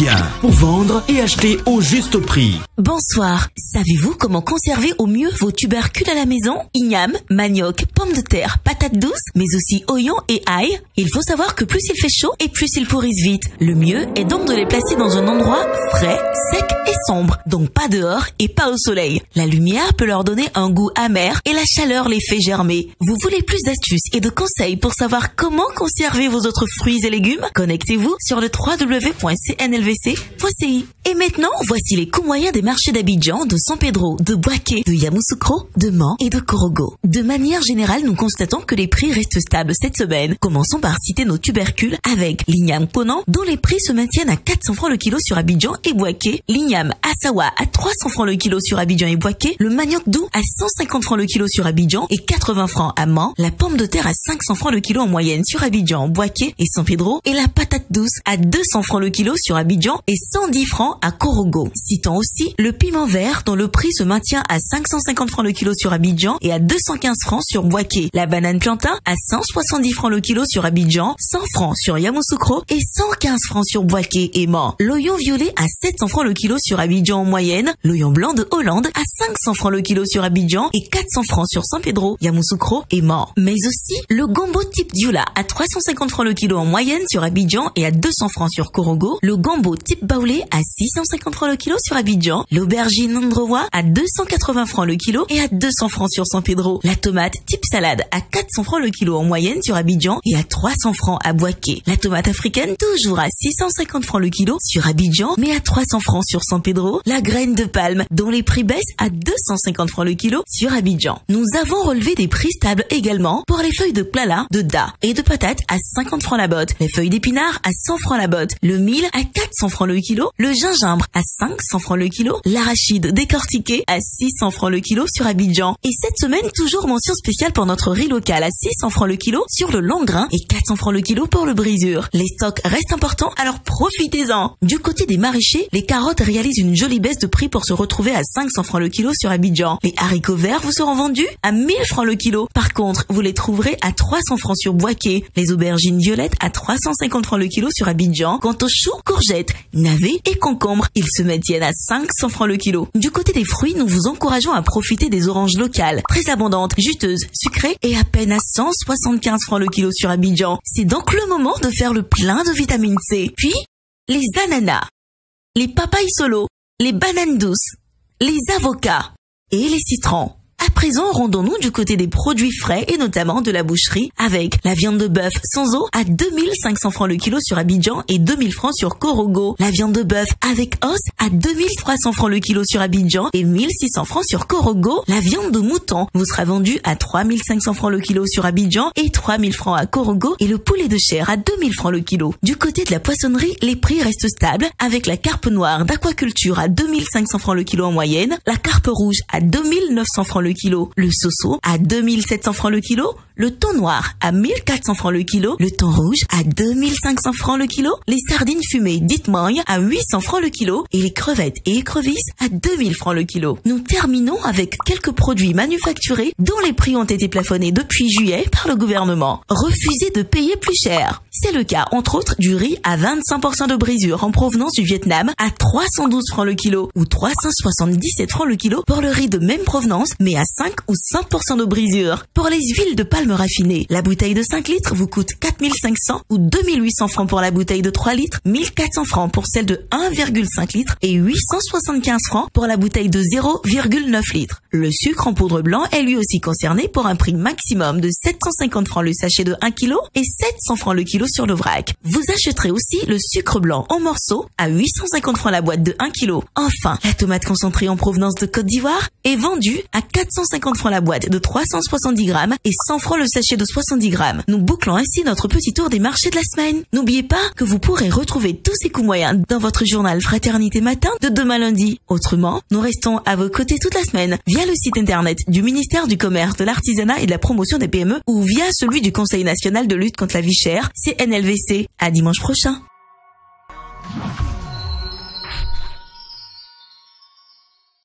bien pour vendre et acheter au juste prix. Bonsoir. Savez-vous comment conserver au mieux vos tubercules à la maison? Igname, manioc, pommes de terre, patates douces, mais aussi oignons et ail. Il faut savoir que plus il fait chaud et plus ils pourrissent vite. Le mieux est donc de les placer dans un endroit frais, sec et sombre. Donc pas dehors et pas au soleil. La lumière peut leur donner un goût amer et la chaleur les fait germer. Vous voulez plus d'astuces et de conseils pour savoir comment conserver vos autres fruits et légumes? Connectez-vous sur le www.cnlvc.ci. Et maintenant, voici les coûts moyens des marchés d'Abidjan, de San Pedro, de Boaké, de Yamoussoukro, de Mans et de Korogo. De manière générale, nous constatons que les prix restent stables cette semaine. Commençons par citer nos tubercules avec l'igname ponant, dont les prix se maintiennent à 400 francs le kilo sur Abidjan et Boaké, l'igname Assawa à 300 francs le kilo sur Abidjan et Boaké, le manioc doux à 150 francs le kilo sur Abidjan et 80 francs à Mans, la pomme de terre à 500 francs le kilo en moyenne sur Abidjan, Boaké et San Pedro, et la patate douce à 200 francs le kilo sur Abidjan et 110 francs à Korogo. Citons aussi le piment vert dont le prix se maintient à 550 francs le kilo sur Abidjan et à 215 francs sur Boaké. La banane plantain à 170 francs le kilo sur Abidjan, 100 francs sur Yamoussoukro et 115 francs sur Boaké et Mans. L'oignon violet à 700 francs le kilo sur Abidjan en moyenne, l'oignon blanc de Hollande à 500 francs le kilo sur Abidjan et 400 francs sur San Pedro, Yamoussoukro et Mans. Mais aussi le gombo type Dioula à 350 francs le kilo en moyenne sur Abidjan et à 200 francs sur Korogo, le gombo type Baoulé à 650 francs le kilo sur Abidjan, l'aubergine Ndrowa à 280 francs le kilo et à 200 francs sur San Pedro, la tomate type salade à 400 francs le kilo en moyenne sur Abidjan et à 300 francs à Boaké. La tomate africaine toujours à 650 francs le kilo sur Abidjan mais à 300 francs sur San Pedro, la graine de palme dont les prix baissent à 250 francs le kilo sur Abidjan. Nous avons relevé des prix stables également pour les feuilles de plala, de dattes et de patates à 50 francs la botte, les feuilles d'épinards à 100 francs la botte, le mil à 400 francs le kilo, le gingembre à 500 francs le kilo, l'arachide décortiqué à 600 francs le kilo sur Abidjan. Et cette semaine, toujours mention spéciale pour notre riz local à 600 francs le kilo sur le long grain et 400 francs le kilo pour le brisure. Les stocks restent importants, alors profitez-en. Du côté des maraîchers, les carottes réalisent une jolie baisse de prix pour se retrouver à 500 francs le kilo sur Abidjan. Les haricots verts vous seront vendus à 1000 francs le kilo. Par contre, vous les trouverez à 300 francs sur Boaké. Les aubergines violettes à 350 francs le kilo sur Abidjan. Quant aux choux, courgettes, navets et concombres, ils se maintiennent à 500 francs le kilo. Du côté des fruits, nous vous encourageons à profiter des oranges locales, très abondantes, juteuses, sucrées et à peine à 175 francs le kilo sur Abidjan. C'est donc le moment de faire le plein de vitamine C. Puis, les ananas, les papayes solo, les bananes douces, les avocats et les citrons. À présent, rendons-nous du côté des produits frais et notamment de la boucherie avec la viande de bœuf sans os à 2500 francs le kilo sur Abidjan et 2000 francs sur Korogo. La viande de bœuf avec os à 2300 francs le kilo sur Abidjan et 1600 francs sur Korogo. La viande de mouton vous sera vendue à 3500 francs le kilo sur Abidjan et 3000 francs à Korogo et le poulet de chair à 2000 francs le kilo. Du côté de la poissonnerie, les prix restent stables avec la carpe noire d'aquaculture à 2500 francs le kilo en moyenne, la carpe rouge à 2900 francs le kilo, le soso à 2700 francs le kilo, le thon noir à 1400 francs le kilo, le thon rouge à 2500 francs le kilo, les sardines fumées dites mangue à 800 francs le kilo et les crevettes et écrevisses à 2000 francs le kilo. Nous terminons avec quelques produits manufacturés dont les prix ont été plafonnés depuis juillet par le gouvernement. Refusez de payer plus cher. C'est le cas entre autres du riz à 25% de brisure en provenance du Vietnam à 312 francs le kilo ou 377 francs le kilo pour le riz de même provenance mais à 5 ou 5% de brisure. Pour les huiles de palme raffinées, la bouteille de 5 litres vous coûte 4500 ou 2800 francs pour la bouteille de 3 litres, 1400 francs pour celle de 1,5 litre et 875 francs pour la bouteille de 0,9 litres. Le sucre en poudre blanc est lui aussi concerné pour un prix maximum de 750 francs le sachet de 1 kg et 700 francs le kilo sur le vrac. Vous achèterez aussi le sucre blanc en morceaux à 850 francs la boîte de 1 kg. Enfin, la tomate concentrée en provenance de Côte d'Ivoire est vendue à 450 francs la boîte de 370 grammes et 100 francs le sachet de 70 grammes. Nous bouclons ainsi notre petit tour des marchés de la semaine. N'oubliez pas que vous pourrez retrouver tous ces coûts moyens dans votre journal Fraternité Matin de demain lundi. Autrement, nous restons à vos côtés toute la semaine via le site internet du ministère du Commerce, de l'Artisanat et de la Promotion des PME ou via celui du Conseil national de lutte contre la vie chère, CNLVC. À dimanche prochain.